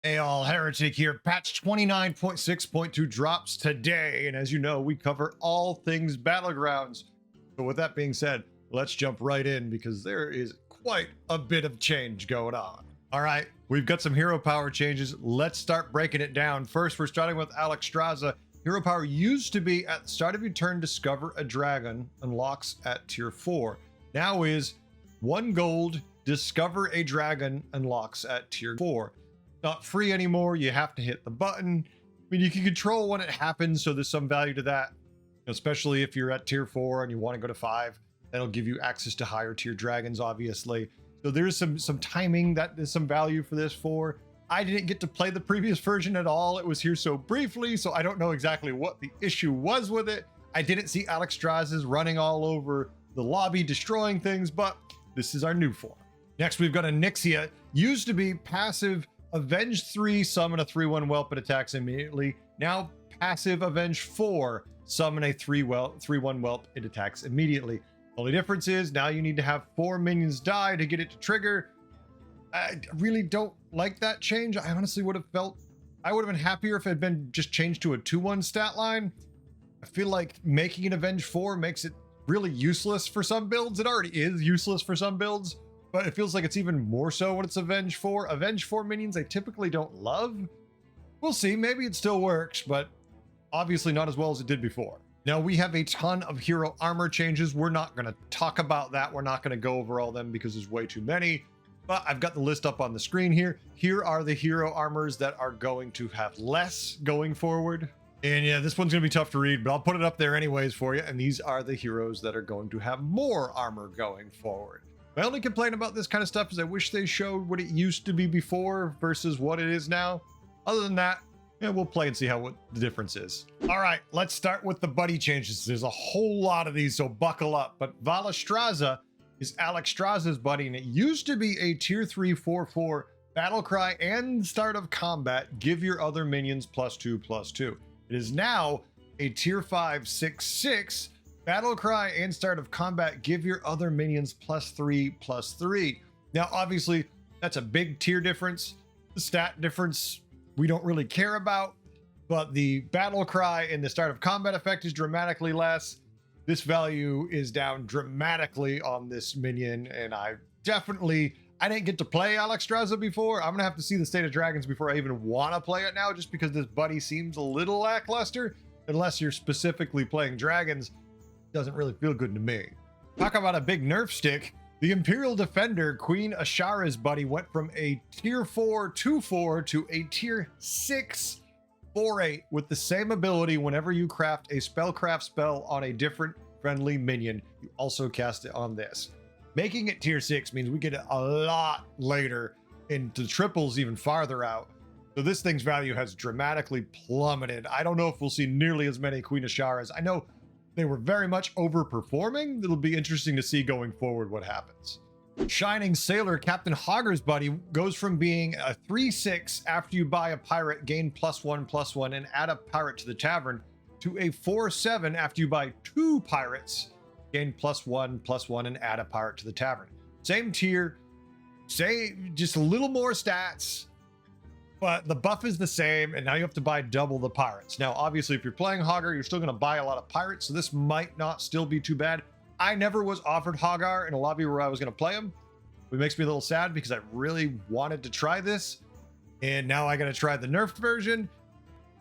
Hey all, Heretic here. Patch 29.6.2 drops today, and as you know, we cover all things Battlegrounds. So with that being said, let's jump right in because there is quite a bit of change going on. All right, we've got some hero power changes. Let's start breaking it down. First, we're starting with Alexstrasza. Hero power used to be at the start of your turn, discover a dragon, unlocks at tier 4. Now is 1 gold, discover a dragon, unlocks at tier 4. Not free anymore, you have to hit the button. I mean, you can control when it happens, so there's some value to that, especially if you're at tier 4 and you want to go to 5. That'll give you access to higher tier dragons, obviously. So there's some timing that there's some value for this for. I didn't get to play the previous version at all. It was here so briefly, so I don't know exactly what the issue was with it. I didn't see Alexstrasza's running all over the lobby destroying things, but this is our new form. Next, we've got a Nixia. Used to be passive Avenge 3, summon a 3/1 whelp, it attacks immediately. Now passive Avenge 4, summon a 3/1 whelp, it attacks immediately. Only difference is now you need to have 4 minions die to get it to trigger. I really don't like that change. I honestly would have been happier if it had been just changed to a 2/1 stat line. I feel like making an Avenge 4 makes it really useless for some builds. It already is useless for some builds, but it feels like it's even more so when it's Avenge 4. Avenge 4 minions I typically don't love. We'll see, maybe it still works, but obviously not as well as it did before. Now we have a ton of hero armor changes. We're not going to talk about that. We're not going to go over all them because there's way too many, but I've got the list up on the screen here. Here are the hero armors that are going to have less going forward. And yeah, this one's going to be tough to read, but I'll put it up there anyways for you. And these are the heroes that are going to have more armor going forward. My only complaint about this kind of stuff is I wish they showed what it used to be before versus what it is now. Other than that, yeah, we'll play and see what the difference is. All right, let's start with the buddy changes. There's a whole lot of these, so buckle up. But Vallestrasza is Alexstrasza's buddy, and it used to be a tier 3 4/4 battle cry and start of combat. Give your other minions +2/+2. It is now a tier 5 6/6 battle cry and start of combat. Give your other minions +3/+3. Now, obviously, that's a big tier difference. The stat difference we don't really care about, but the battle cry and the start of combat effect is dramatically less. This value is down dramatically on this minion, and I didn't get to play Alexstrasza before. I'm gonna have to see the State of Dragons before I even want to play it now, just because this buddy seems a little lackluster. Unless you're specifically playing dragons, it doesn't really feel good to me. Talk about a big nerf stick. The Imperial Defender, Queen Azshara's buddy, went from a tier 4 2/4 to a tier 6 4/8 with the same ability. Whenever you craft a spellcraft spell on a different friendly minion, you also cast it on this. Making it tier 6 means we get it a lot later into triples even farther out. So this thing's value has dramatically plummeted. I don't know if we'll see nearly as many Queen Azshara's. I know they were very much overperforming. It'll be interesting to see going forward what happens. Shining Sailor, Captain Hogger's buddy, goes from being a 3/6 after you buy a pirate, gain +1/+1, and add a pirate to the tavern, to a 4/7 after you buy 2 pirates, gain +1/+1, and add a pirate to the tavern. Same tier, just a little more stats, but the buff is the same, and now you have to buy double the pirates. Now, obviously, if you're playing Hogger, you're still going to buy a lot of pirates, so this might not still be too bad. I never was offered Hogger in a lobby where I was going to play him. It makes me a little sad because I really wanted to try this, and now I got to try the nerfed version.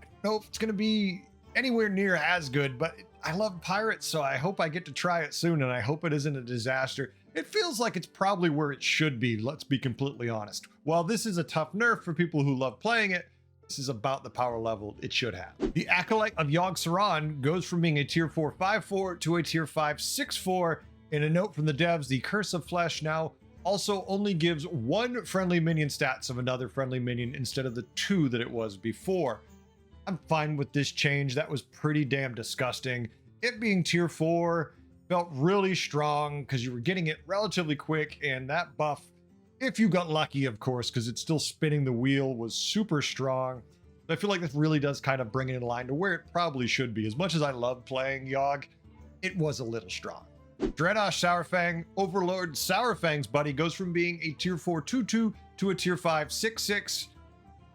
I don't know if it's going to be anywhere near as good, but I love pirates, so I hope I get to try it soon, and I hope it isn't a disaster. It feels like it's probably where it should be, let's be completely honest. While this is a tough nerf for people who love playing it, this is about the power level it should have. The Acolyte of Yogg-Saron goes from being a tier 4 5/4 to a tier 5 6/4. In a note from the devs, the Curse of Flesh now also only gives 1 friendly minion stats of another friendly minion instead of the 2 that it was before. I'm fine with this change. That was pretty damn disgusting. It being tier 4 felt really strong because you were getting it relatively quick, and that buff, if you got lucky, of course, because it's still spinning the wheel, was super strong. I feel like this really does kind of bring it in line to where it probably should be. As much as I love playing Yogg, it was a little strong. Dreadash Sourfang, Overlord Sourfang's buddy, goes from being a tier 4 2/2 to a tier 5 6/6.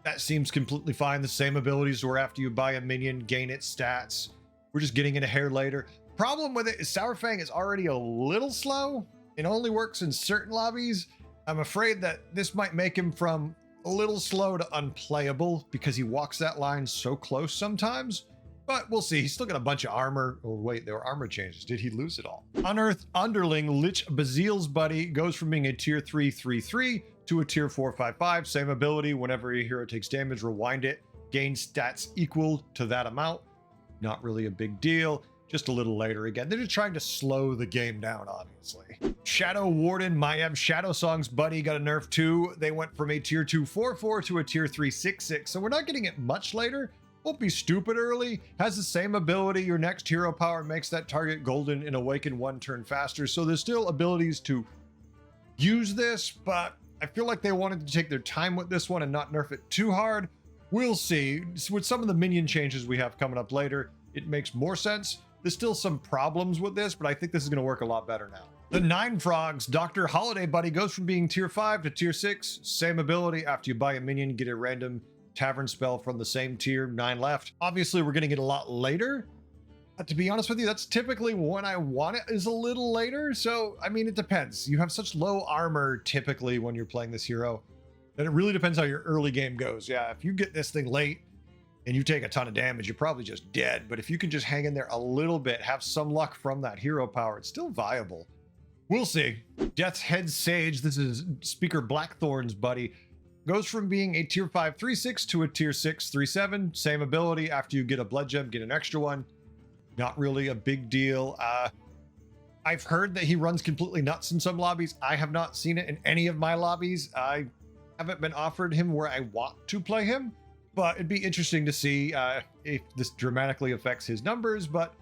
That seems completely fine. The same abilities where after you buy a minion, gain its stats. We're just getting it a hair later. Problem with it is Sourfang is already a little slow. It only works in certain lobbies. I'm afraid that this might make him from a little slow to unplayable because he walks that line so close sometimes. But we'll see. He's still got a bunch of armor. Oh, wait, there were armor changes. Did he lose it all? Unearthed Underling Lich Bazile's buddy goes from being a tier 3 3/3 to a tier 4 5/5. Same ability. Whenever a hero takes damage, rewind it. Gain stats equal to that amount. Not really a big deal. Just a little later again. They're just trying to slow the game down, obviously. Shadow Warden, Mayhem Shadow Song's buddy got a nerf too. They went from a tier 2 4/4 to a tier 3 6/6. So we're not getting it much later. Won't be stupid early. Has the same ability. Your next hero power makes that target golden and awaken 1 turn faster. So there's still abilities to use this, but I feel like they wanted to take their time with this one and not nerf it too hard. We'll see. With some of the minion changes we have coming up later, it makes more sense. There's still some problems with this, but I think this is going to work a lot better now. The Nine Frogs Dr. Holiday buddy goes from being tier 5 to tier 6. Same ability. After you buy a minion, get a random tavern spell from the same tier, 9 left. Obviously, we're getting it a lot later. To be honest with you, that's typically when I want it, is a little later. So, I mean, it depends. You have such low armor typically when you're playing this hero that it really depends how your early game goes. Yeah, if you get this thing late and you take a ton of damage, you're probably just dead. But if you can just hang in there a little bit, have some luck from that hero power, it's still viable. We'll see. Death's Head Sage, this is Speaker Blackthorn's buddy, goes from being a tier 5 3/6 to a tier 6 3/7. Same ability. After you get a blood gem, get an extra one. Not really a big deal. I've heard that he runs completely nuts in some lobbies. I have not seen it in any of my lobbies. I haven't been offered him where I want to play him, but it'd be interesting to see if this dramatically affects his numbers, but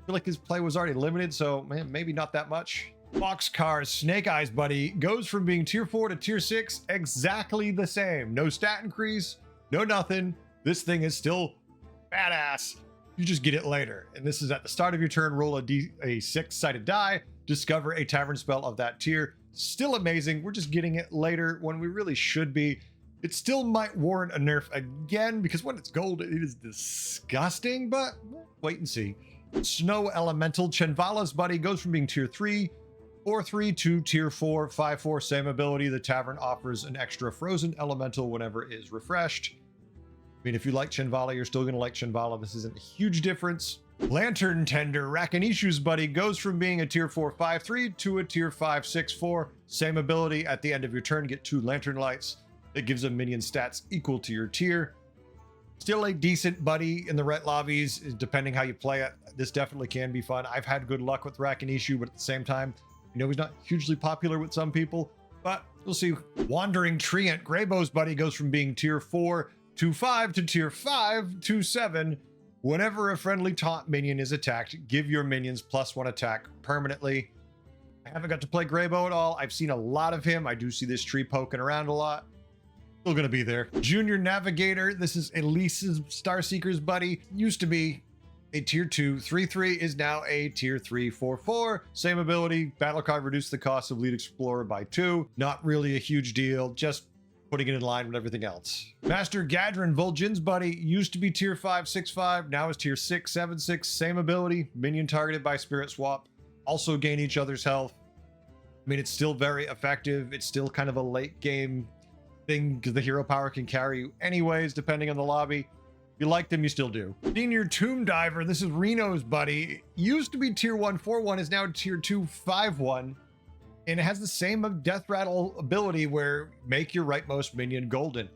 I feel like his play was already limited, so man, maybe not that much. Boxcar's Snake Eyes buddy goes from being tier 4 to tier 6, exactly the same. No stat increase, no nothing. This thing is still badass. You just get it later. And this is at the start of your turn, roll a 6-sided die, discover a tavern spell of that tier. Still amazing. We're just getting it later when we really should be. It still might warrant a nerf again because when it's gold, it is disgusting, but wait and see. Snow Elemental Chenvala's buddy goes from being tier 3 4/3 to tier 4 5/4. Same ability. The tavern offers an extra frozen elemental whenever it is refreshed. I mean, if you like Chenvala, you're still going to like Chenvala. This isn't a huge difference. Lantern Tender Rakinishu's buddy goes from being a tier 4 5/3 to a tier 5 6/4. Same ability. At the end of your turn, get 2 lantern lights. It gives a minion stats equal to your tier. Still a decent buddy in the ret lobbies, depending how you play it. This definitely can be fun. I've had good luck with Rakinishu, but at the same time, you know, he's not hugely popular with some people, but we'll see. Wandering Treant Greybow's buddy goes from being tier 4 to 5 to tier 5 to 7. Whenever a friendly taunt minion is attacked, give your minions +1 attack permanently. I haven't got to play Greybow at all. I've seen a lot of him. I do see this tree poking around a lot. Still gonna be there. Junior Navigator. This is Elise's Starseeker's buddy. Used to be a tier 2 3/3, is now a tier 3 4/4. Same ability. Battle card, reduce the cost of Lead Explorer by 2. Not really a huge deal. Just putting it in line with everything else. Master Gadrin Vol'jin's buddy used to be tier 5 6/5. Now is tier 6 7/6. Same ability. Minion targeted by Spirit Swap. Also gain each other's health. I mean, it's still very effective. It's still kind of a late game thing because the hero power can carry you anyways, depending on the lobby. If you like them, you still do. Senior Tomb Diver. This is Reno's buddy. Used to be tier 1 4/1, is now tier 2 5/1. And it has the same Death Rattle ability where make your rightmost minion golden.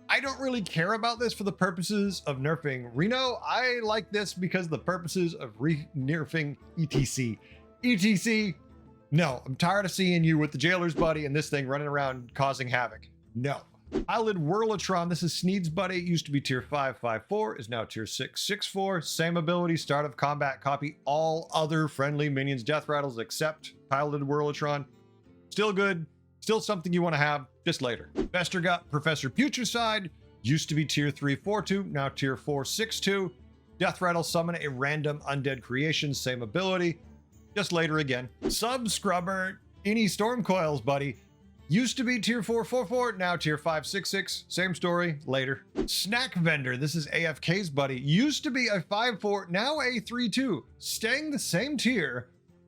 I don't really care about this for the purposes of nerfing Reno. I like this because the purposes of nerfing ETC. ETC, no, I'm tired of seeing you with the Jailer's buddy and this thing running around causing havoc. No. Eyelid Whirlatron, this is Sneed's buddy. Used to be tier 5 5/4, is now tier 6 6/4. Same ability, start of combat, copy all other friendly minions' death rattles except Eyelid Whirlatron. Still good, still something you want to have, just later. Vestergut Professor Putricide, used to be tier 3 4/2, now tier 4 6/2. Death rattle, summon a random undead creation, same ability, just later again. Sub Scrubber, Any Stormcoil's buddy, Used to be tier 444, now tier 566. Same story, later. Snack Vendor, this is a.f.k's buddy. Used to be a 5-4, now a 3-2. Staying the same tier.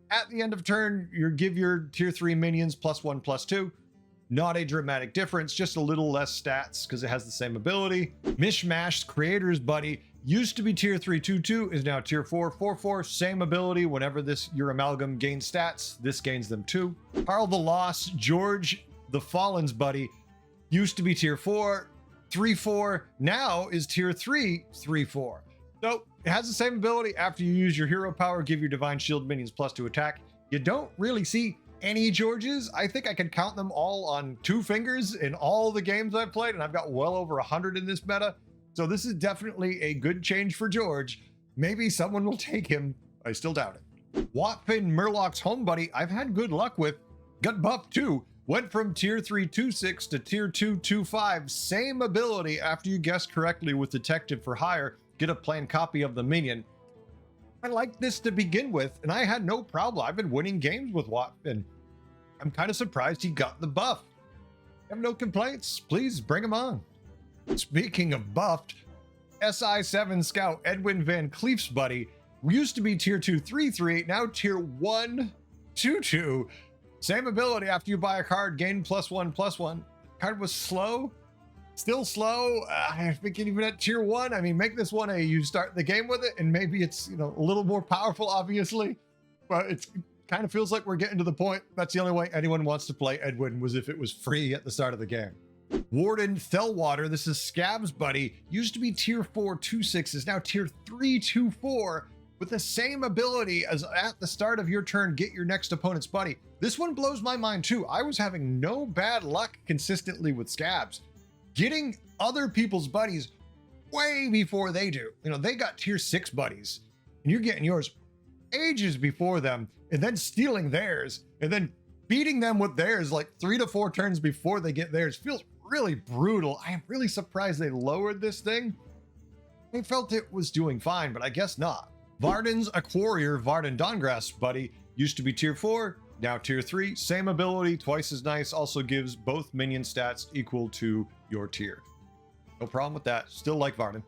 At the end of turn, you give your tier 3 minions +1/+2. Not a dramatic difference, just a little less stats because it has the same ability. Mishmash's Creator's buddy. Used to be tier 3 2/2, is now tier 4 4/4. Same ability. Whenever your amalgam gains stats, this gains them too. Carl the Lost, George the Fallen's buddy. Used to be tier 4 3/4, now is tier 3 3/4. So it has the same ability. After you use your hero power, give your divine shield minions +2 attack. You don't really see any Georges. I think I can count them all on 2 fingers in all the games I've played, and I've got well over 100 in this meta. So this is definitely a good change for George. Maybe someone will take him. I still doubt it. Watfin Murloc's home buddy, I've had good luck with. Got buffed too. Went from tier 3 2/6 to tier 2 2/5. Same ability after you guess correctly with Detective for Hire. Get a plain copy of the minion. I liked this to begin with, and I had no problem. I've been winning games with Watfin. I'm kind of surprised he got the buff. I have no complaints. Please bring him on. Speaking of buffed, SI7 Scout Edwin Van Cleef's buddy used to be tier 2 3/3, now tier 1 2/2. Same ability after you buy a card, gain +1/+1. Card was slow, still slow. I think even at tier 1, I mean, make this one you start the game with it, and maybe it's a little more powerful, obviously, but it kind of feels like we're getting to the point. That's the only way anyone wants to play Edwin, was if it was free at the start of the game. Warden Thelwater, this is Scab's buddy. Used to be tier 4 2/6, is now tier 3 2/4 with the same ability as at the start of your turn, get your next opponent's buddy. This one blows my mind too. I was having no bad luck consistently with Scabs. Getting other people's buddies way before they do. They got tier 6 buddies, and you're getting yours ages before them, and then stealing theirs, and then beating them with theirs like 3 to 4 turns before they get theirs. Feels really brutal. I am really surprised they lowered this thing. I felt it was doing fine, but I guess not. Varden's Aquarior, Varden Dawngrass buddy, used to be tier 4, now tier 3. Same ability, twice as nice. Also gives both minion stats equal to your tier. No problem with that. Still like Varden.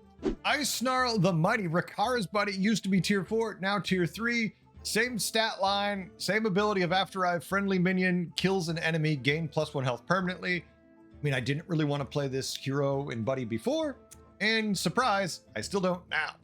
Ice Snarl the Mighty, Rikara's buddy, used to be tier 4, now tier 3. Same stat line, same ability of after a friendly minion kills an enemy, gain +1 health permanently. I mean, I didn't really want to play this hero and buddy before, and surprise, I still don't now.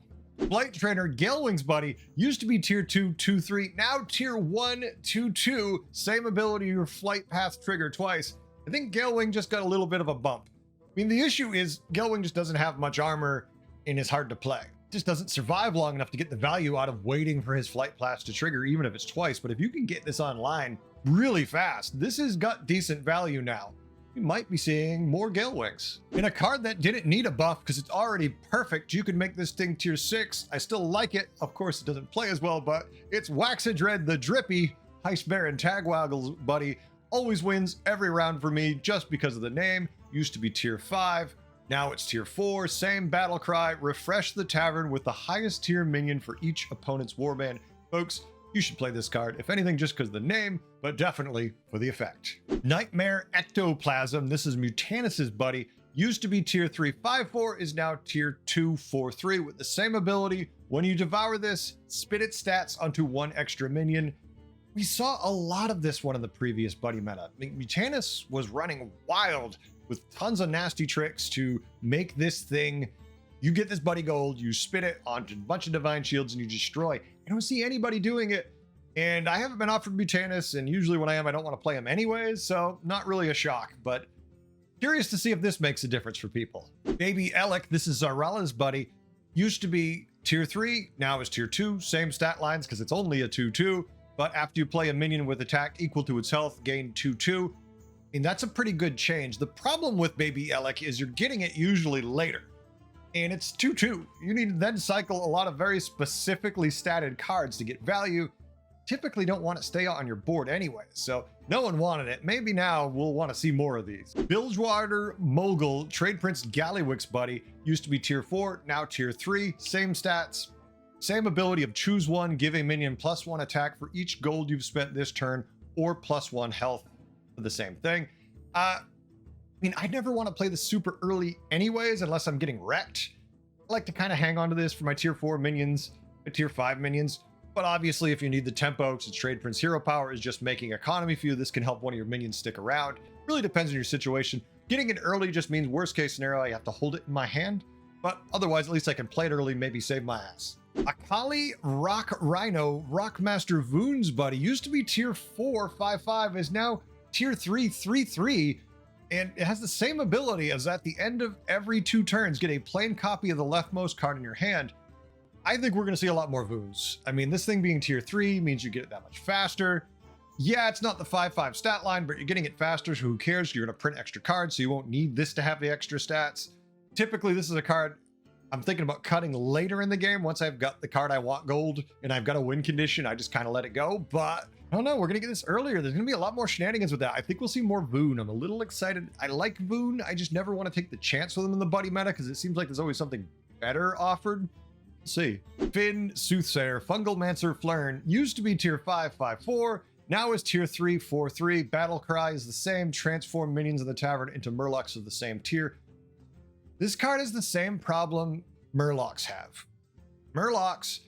Flight Trainer Galewing's buddy used to be tier 2 2/3, now tier 1 2/2. Same ability, your flight path trigger twice. I think Galewing just got a little bit of a bump. I mean, the issue is Galewing just doesn't have much armor and is hard to play. Just doesn't survive long enough to get the value out of waiting for his flight path to trigger, even if it's twice. But if you can get this online really fast, this has got decent value now. You might be seeing more Galewings. In a card that didn't need a buff because it's already perfect, you could make this thing tier 6. I still like it. Of course, it doesn't play as well, but it's Waxadread the Drippy, Heist Baron Tagwaggle's buddy. Always wins every round for me just because of the name. Used to be tier 5. Now it's tier 4, same battle cry, refresh the tavern with the highest tier minion for each opponent's warband. Folks, you should play this card, if anything just because of the name, but definitely for the effect. Nightmare Ectoplasm, this is Mutanus's buddy. Used to be tier 3 5/4, is now tier 2 4/3 with the same ability. When you devour this, spit its stats onto 1 extra minion. We saw a lot of this one in the previous buddy meta. I mean, Mutanus was running wild with tons of nasty tricks to make this thing. You get this buddy gold, you spit it onto a bunch of divine shields, and you destroy. I don't see anybody doing it, and I haven't been offered Mutanus, and usually when I am, I don't want to play him anyways, so not really a shock, but curious to see if this makes a difference for people. Baby Elec, this is Zarala's buddy. Used to be tier 3, now is tier 2. Same stat lines because it's only a 2/2, but after you play a minion with attack equal to its health, gain 2/2. And that's a pretty good change. The problem with Baby Elec is you're getting it usually later, and it's 2/2. You need to then cycle a lot of very specifically statted cards to get value. Typically don't want to stay on your board anyway, so no one wanted it. Maybe now we'll want to see more of these. Bilgewater Mogul, Trade Prince Gallywick's buddy, used to be tier 4, now tier 3. Same stats, same ability of choose one, give a minion +1 attack for each gold you've spent this turn, or +1 health for the same thing. I mean, I never want to play this super early anyways, unless I'm getting wrecked. I like to kind of hang on to this for my tier 4 minions, my tier 5 minions. But obviously, if you need the tempo, since Trade Prince Hero Power is just making economy for you, this can help one of your minions stick around. Really depends on your situation. Getting it early just means worst case scenario, I have to hold it in my hand. But otherwise, at least I can play it early, maybe save my ass. Akali Rock Rhino, Rockmaster Voon's buddy, used to be tier 4, 5/5, is now tier 3, 3/3. And it has the same ability as at the end of every 2 turns, get a plain copy of the leftmost card in your hand. I think we're going to see a lot more Voons. I mean, this thing being tier 3 means you get it that much faster. Yeah, it's not the 5/5 stat line, but you're getting it faster, so who cares? You're going to print extra cards, so you won't need this to have the extra stats. Typically, this is a card I'm thinking about cutting later in the game. Once I've got the card I want gold and I've got a win condition, I just kind of let it go. But I don't know, we're going to get this earlier. There's going to be a lot more shenanigans with that. I think we'll see more Voon. I'm a little excited. I like Voon. I just never want to take the chance with him in the buddy meta because it seems like there's always something better offered. Let's see. Finn, Soothsayer, Fungal Mancer, Flern used to be tier 5, 5/4. Now is tier 3, 4/3. Battle Cry is the same. Transform minions in the tavern into Murlocs of the same tier. This card is the same problem Murlocs have. Murlocs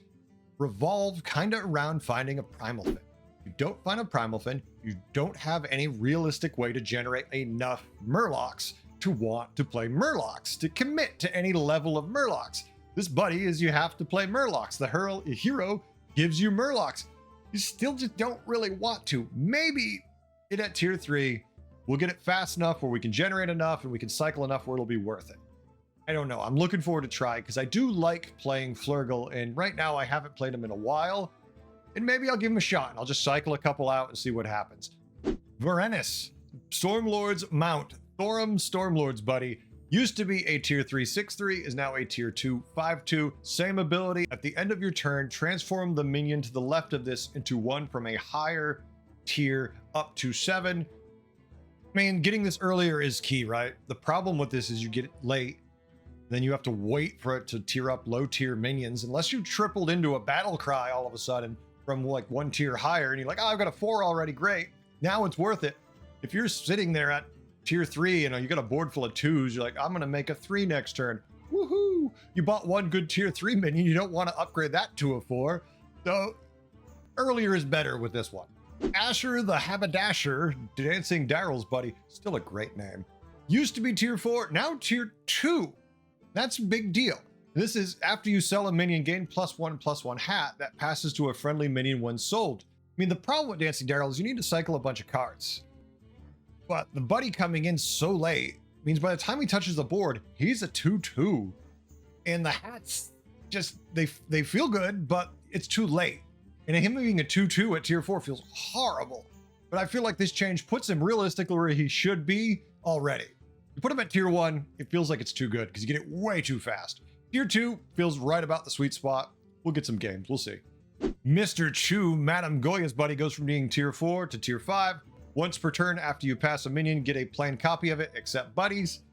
revolve kind of around finding a Primal Fin. You don't find a Primal Fin, you don't have any realistic way to generate enough Murlocs to want to play Murlocs, to commit to any level of Murlocs. This buddy is you have to play Murlocs. The hero gives you Murlocs. You still just don't really want to. Maybe it at tier 3, we'll get it fast enough where we can generate enough and we can cycle enough where it'll be worth it. I don't know. I'm looking forward to try because I do like playing Flurgle, and right now I haven't played him in a while. And maybe I'll give him a shot and I'll just cycle a couple out and see what happens. Varenis, Stormlord's Mount, Thorum Stormlord's buddy. Used to be a tier 3, 6/3, is now a tier 2, 5/2. Same ability. At the end of your turn, transform the minion to the left of this into one from a higher tier up to 7. I mean, getting this earlier is key, right? The problem with this is you get it late, then you have to wait for it to tier up low tier minions, unless you tripled into a Battle Cry all of a sudden from like 1 tier higher, and you're like, oh, I've got a 4 already, great. Now it's worth it. If you're sitting there at tier 3, you know, you got a board full of 2s, you're like, I'm gonna make a 3 next turn. Woohoo! You bought one good tier 3 minion, you don't want to upgrade that to a 4. So earlier is better with this one. Asher the Haberdasher, Dancing Daryl's buddy, still a great name. Used to be tier 4, now tier 2. That's a big deal. This is after you sell a minion, gain +1/+1 hat that passes to a friendly minion when sold. I mean, the problem with Dancing Daryl is you need to cycle a bunch of cards. But the buddy coming in so late means by the time he touches the board, he's a 2/2. And the hats just, they feel good, but it's too late. And him being a 2/2 at tier 4 feels horrible. But I feel like this change puts him realistically where he should be already. You put him at tier 1, it feels like it's too good because you get it way too fast. Tier 2 feels right about the sweet spot. We'll get some games, we'll see. Mr. Chu, Madame Goya's buddy, goes from being tier 4 to tier 5. Once per turn after you pass a minion, get a plain copy of it, except buddies.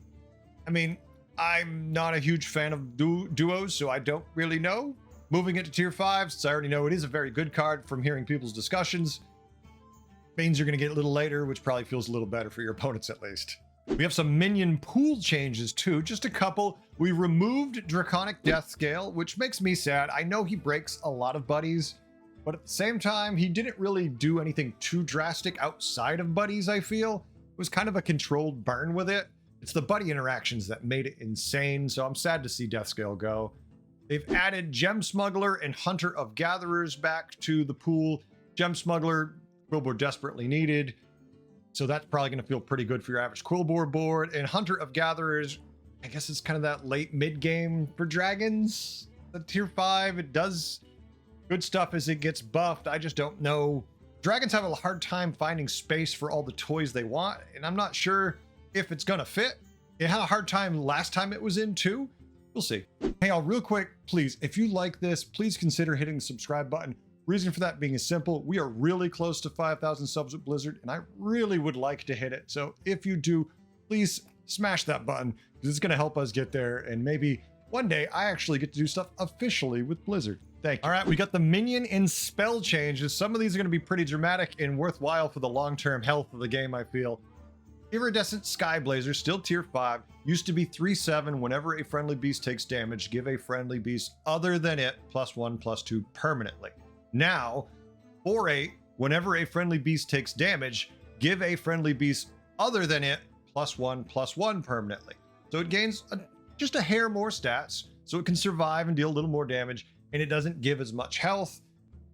I mean, I'm not a huge fan of duos, so I don't really know. Moving it to tier 5, since I already know it is a very good card from hearing people's discussions, means you're going to get it a little later, which probably feels a little better for your opponents at least. We have some minion pool changes too, just a couple. We removed Draconic Death Scale, which makes me sad. I know he breaks a lot of buddies, but at the same time, he didn't really do anything too drastic outside of buddies, I feel. It was kind of a controlled burn with it. It's the buddy interactions that made it insane, so I'm sad to see Death Scale go. They've added Gem Smuggler and Hunter of Gatherers back to the pool. Gem Smuggler, Quillboard desperately needed, so that's probably going to feel pretty good for your average Quillboard board. And Hunter of Gatherers, I guess it's kind of that late mid game for dragons. The tier 5, it does good stuff as it gets buffed. I just don't know. Dragons have a hard time finding space for all the toys they want, and I'm not sure if it's going to fit. It had a hard time last time it was in too. We'll see. Hey, all, real quick, please, if you like this, please consider hitting the subscribe button. Reason for that being is simple. We are really close to 5,000 subs with Blizzard, and I really would like to hit it. So if you do, please smash that button because it's going to help us get there. And maybe one day I actually get to do stuff officially with Blizzard. Thank you. All right, we got the minion and spell changes. Some of these are going to be pretty dramatic and worthwhile for the long-term health of the game, I feel. Iridescent Sky Blazer, still tier 5, used to be 3/7. Whenever a friendly beast takes damage, give a friendly beast other than it +1/+2 permanently. Now, 4/8, whenever a friendly beast takes damage, give a friendly beast other than it +1/+1 permanently. So it gains just a hair more stats, so it can survive and deal a little more damage, and it doesn't give as much health.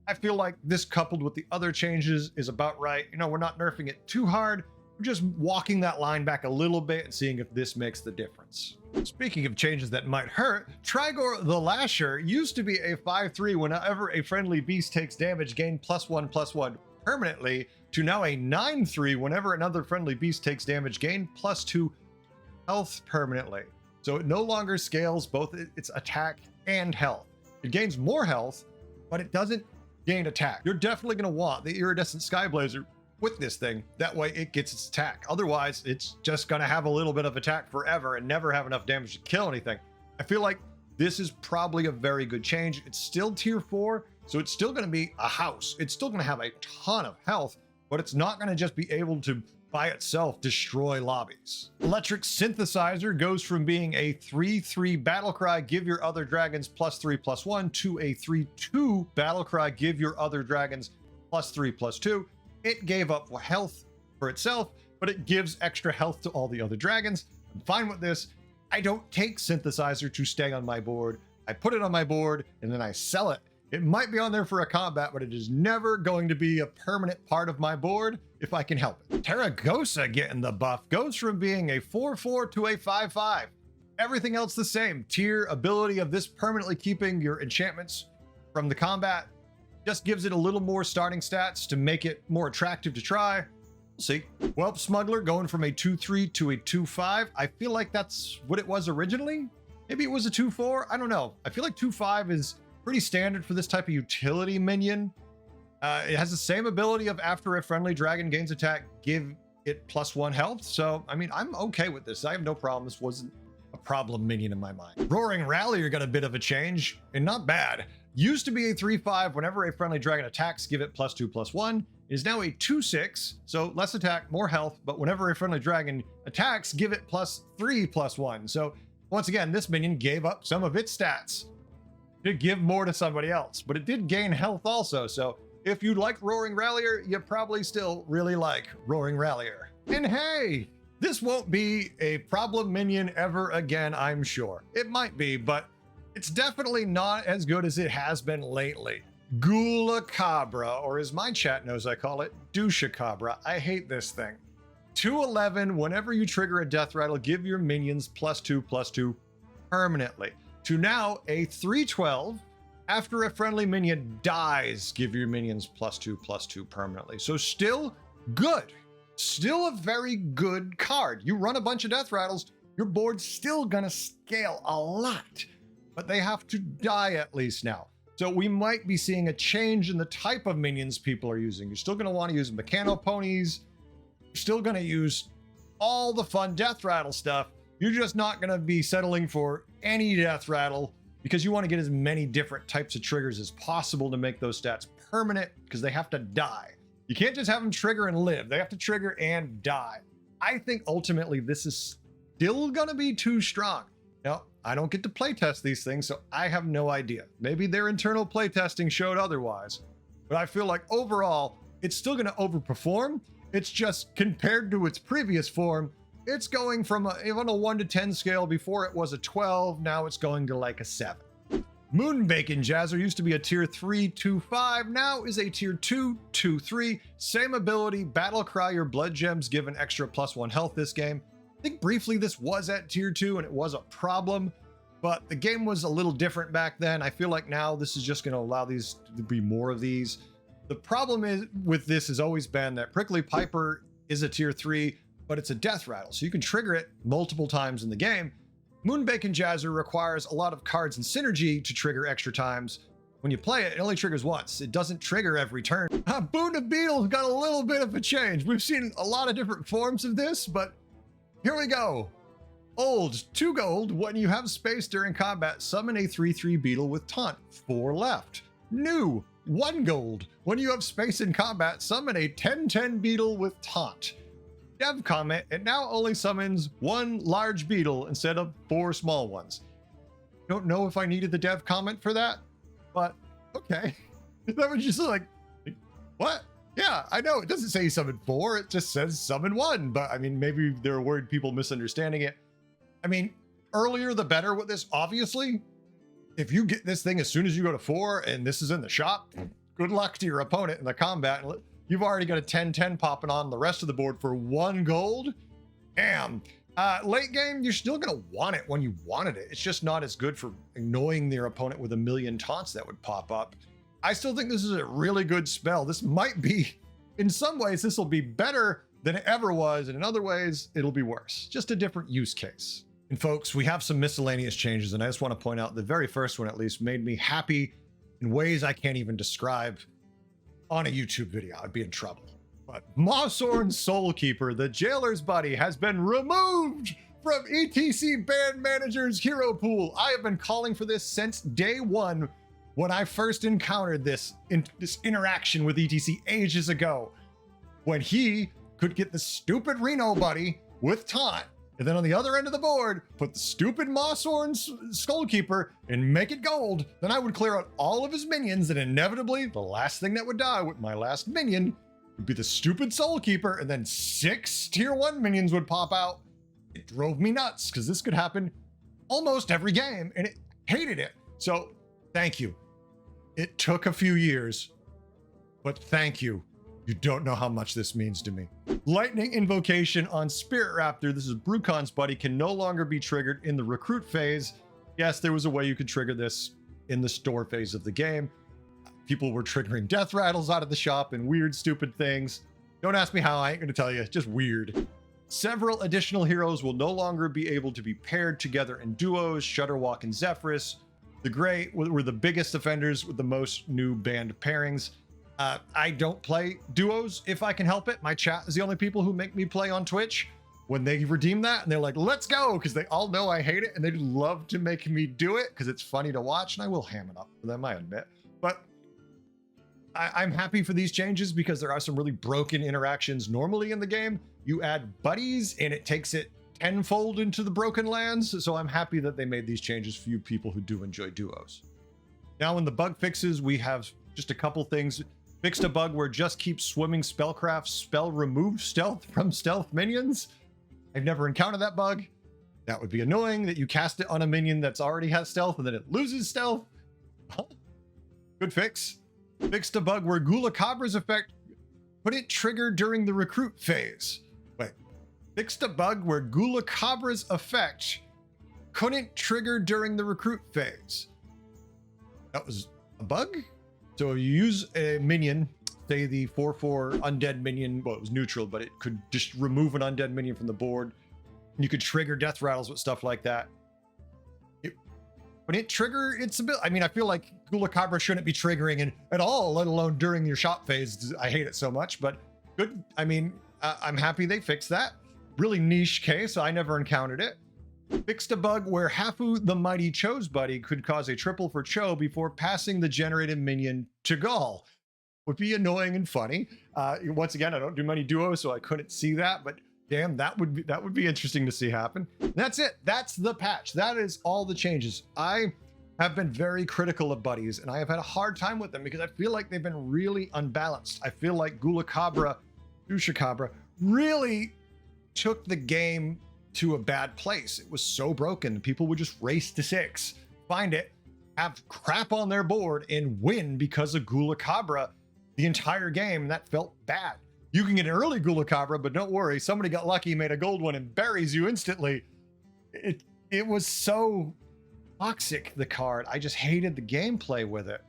I feel like this coupled with the other changes is about right. You know, we're not nerfing it too hard. We're just walking that line back a little bit and seeing if this makes the difference. Speaking of changes that might hurt, Trigor the Lasher used to be a 5/3 whenever a friendly beast takes damage, gain +1/+1 permanently, to now a 9/3 whenever another friendly beast takes damage, gain +2 health permanently. So it no longer scales both its attack and health. It gains more health, but it doesn't gain attack. You're definitely going to want the Iridescent Sky Blazer with this thing. That way it gets its attack. Otherwise, it's just going to have a little bit of attack forever and never have enough damage to kill anything. I feel like this is probably a very good change. It's still tier 4, so it's still going to be a house. It's still going to have a ton of health, but it's not going to just be able to by itself destroy lobbies. Electric Synthesizer goes from being a 3/3 Battlecry, give your other dragons +3/+1, to a 3/2 Battlecry, give your other dragons +3/+2. It gave up health for itself, but it gives extra health to all the other dragons. I'm fine with this. I don't take Synthesizer to stay on my board. I put it on my board and then I sell it. It might be on there for a combat, but it is never going to be a permanent part of my board if I can help it. Terragosa getting the buff, goes from being a 4/4 to a 5/5. Everything else the same. Tier ability of this permanently keeping your enchantments from the combat. Just gives it a little more starting stats to make it more attractive to try. We'll see. Whelp Smuggler going from a 2/3 to a 2/5. I feel like that's what it was originally. Maybe it was a 2/4. I don't know. I feel like 2/5 is pretty standard for this type of utility minion. It has the same ability of after a friendly dragon gains attack, give it +1 health. So, I mean, I'm okay with this. I have no problem. This wasn't a problem minion in my mind. Roaring Rallier got a bit of a change, and not bad. Used to be a 3/5. Whenever a friendly dragon attacks, give it +2/+1. It is now a 2/6, so less attack, more health, but whenever a friendly dragon attacks, give it +3/+1. So, once again, this minion gave up some of its stats to give more to somebody else, but it did gain health also. So if you like Roaring Rallier, you probably still really like Roaring Rallier. And hey, this won't be a problem minion ever again, I'm sure. It might be, but it's definitely not as good as it has been lately. Ghoul-acabra, or as my chat knows I call it, Douche-acabra. I hate this thing. 2/11, whenever you trigger a death rattle, give your minions +2/+2 permanently. To now a 3/12, after a friendly minion dies, give your minions +2/+2 permanently. So still good. Still a very good card. You run a bunch of death rattles, your board's still gonna scale a lot, but they have to die at least now. So we might be seeing a change in the type of minions people are using. You're still gonna wanna use mechano ponies. You're still gonna use all the fun death rattle stuff. You're just not gonna be settling for any death rattle because you want to get as many different types of triggers as possible to make those stats permanent, because they have to die. You can't just have them trigger and live. They have to trigger and die. I think ultimately this is still gonna be too strong. Now, I don't get to playtest these things, so I have no idea. Maybe their internal playtesting showed otherwise, but I feel like overall, it's still gonna overperform. It's just compared to its previous form, it's going from on a 1 to 10 scale. Before it was a 12, now it's going to like a 7. Moonbacon Jazzer used to be a tier 3/2/5, now is a tier 2/2/3. Same ability, Battle Cry, your blood gems give an extra +1 health this game. I think briefly this was at tier 2 and it was a problem, but the game was a little different back then. I feel like now this is just going to allow these to be more of these. The problem is with this has always been that Prickly Piper is a tier 3, but it's a death rattle, so you can trigger it multiple times in the game. Moonbacon Jazzer requires a lot of cards and synergy to trigger extra times. When you play it, it only triggers once. It doesn't trigger every turn. Boona Beetle's got a little bit of a change. We've seen a lot of different forms of this, but here we go. Old, 2 gold. When you have space during combat, summon a 3/3 beetle with taunt, 4 left. New, 1 gold. When you have space in combat, summon a 10/10 beetle with taunt. dev comment, it now only summons 1 large beetle instead of 4 small ones. Don't know if I needed the dev comment for that, but okay. That was just like, what? Yeah, I know it doesn't say summon 4, it just says summon 1, but I mean, maybe they're worried people misunderstanding it. I mean, earlier the better with this, obviously. If you get this thing as soon as you go to 4 and this is in the shop, good luck to your opponent in the combat. You've already got a 10-10 popping on the rest of the board for 1 gold. Damn. Late game, you're still gonna want it when you wanted it. It's just not as good for annoying your opponent with a million taunts that would pop up. I still think this is a really good spell. This might be, in some ways, this will be better than it ever was, and in other ways, it'll be worse. Just a different use case. And folks, we have some miscellaneous changes, and I just want to point out the very first one, at least, made me happy in ways I can't even describe on a YouTube video. I'd be in trouble. But Mawsorn's Soulkeeper, the jailer's buddy, has been removed from ETC Band Manager's hero pool. I have been calling for this since day 1 when I first encountered this interaction with ETC ages ago, when he could get the stupid Reno buddy with taunt, and then on the other end of the board, put the stupid Mawsorn's Skullkeeper and make it gold. Then I would clear out all of his minions, and inevitably, the last thing that would die with my last minion would be the stupid Soulkeeper, and then 6 tier 1 minions would pop out. It drove me nuts, because this could happen almost every game, and it hated it. So, thank you. It took a few years, but thank you. You don't know how much this means to me. Lightning Invocation on Spirit Raptor, this is Brucon's buddy, can no longer be triggered in the recruit phase. Yes, there was a way you could trigger this in the store phase of the game. People were triggering death rattles out of the shop and weird, stupid things. Don't ask me how, I ain't gonna tell you, just weird. Several additional heroes will no longer be able to be paired together in duos. Shutterwalk and Zephyrus, the Gray, were the biggest offenders with the most new banned pairings. I don't play duos if I can help it. My chat is the only people who make me play on Twitch. When they redeem that and they're like, let's go, because they all know I hate it and they'd love to make me do it because it's funny to watch, and I will ham it up for them, I admit. But I'm happy for these changes because there are some really broken interactions normally in the game. You add buddies and it takes it tenfold into the broken lands. So I'm happy that they made these changes for you people who do enjoy duos. Now in the bug fixes, we have just a couple things. Fixed a bug where just keep swimming spellcraft spell remove stealth from stealth minions. I've never encountered that bug. That would be annoying that you cast it on a minion that's already has stealth and then it loses stealth. Good fix. Fixed a bug where Ghoul-acabra's effect couldn't trigger during the recruit phase. Wait. Fixed a bug where Ghoul-acabra's effect couldn't trigger during the recruit phase. That was a bug? So you use a minion, say the 4/4 undead minion, well, it was neutral, but it could just remove an undead minion from the board. And you could trigger death rattles with stuff like that. When it trigger its ability, I mean, I feel like Ghoul-acabra shouldn't be triggering at all, let alone during your shop phase. I hate it so much, but good. I mean, I'm happy they fixed that. Really niche case. I never encountered it. Fixed a bug where Hafu the Mighty Cho's buddy could cause a triple for Cho before passing the generated minion to Gaul. Would be annoying and funny. Once again, I don't do many duos, so I couldn't see that, but damn, that would be interesting to see happen. And that's it. That's the patch. That is all the changes. I have been very critical of buddies, and I have had a hard time with them because I feel like they've been really unbalanced. I feel like Ghoul-acabra, Douche-acabra, really took the game to a bad place. It was so broken. People would just race to 6, find it, have crap on their board, and win because of Ghoul-acabra the entire game. And that felt bad. You can get an early Ghoul-acabra, but don't worry. Somebody got lucky, made a gold one, and buries you instantly. It was so toxic, the card. I just hated the gameplay with it.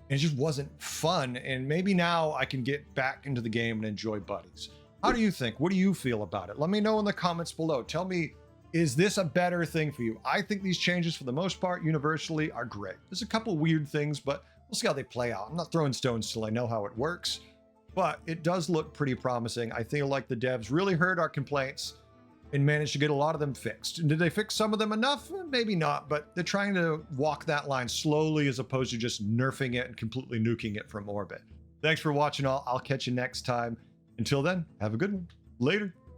It just wasn't fun. And maybe now I can get back into the game and enjoy buddies. How do you think? What do you feel about it? Let me know in the comments below. Tell me, is this a better thing for you? I think these changes, for the most part, universally, are great. There's a couple weird things, but we'll see how they play out. I'm not throwing stones till I know how it works, but it does look pretty promising. I feel like the devs really heard our complaints and managed to get a lot of them fixed. And did they fix some of them enough? Maybe not, but they're trying to walk that line slowly as opposed to just nerfing it and completely nuking it from orbit. Thanks for watching all. I'll catch you next time. Until then, have a good one. Later.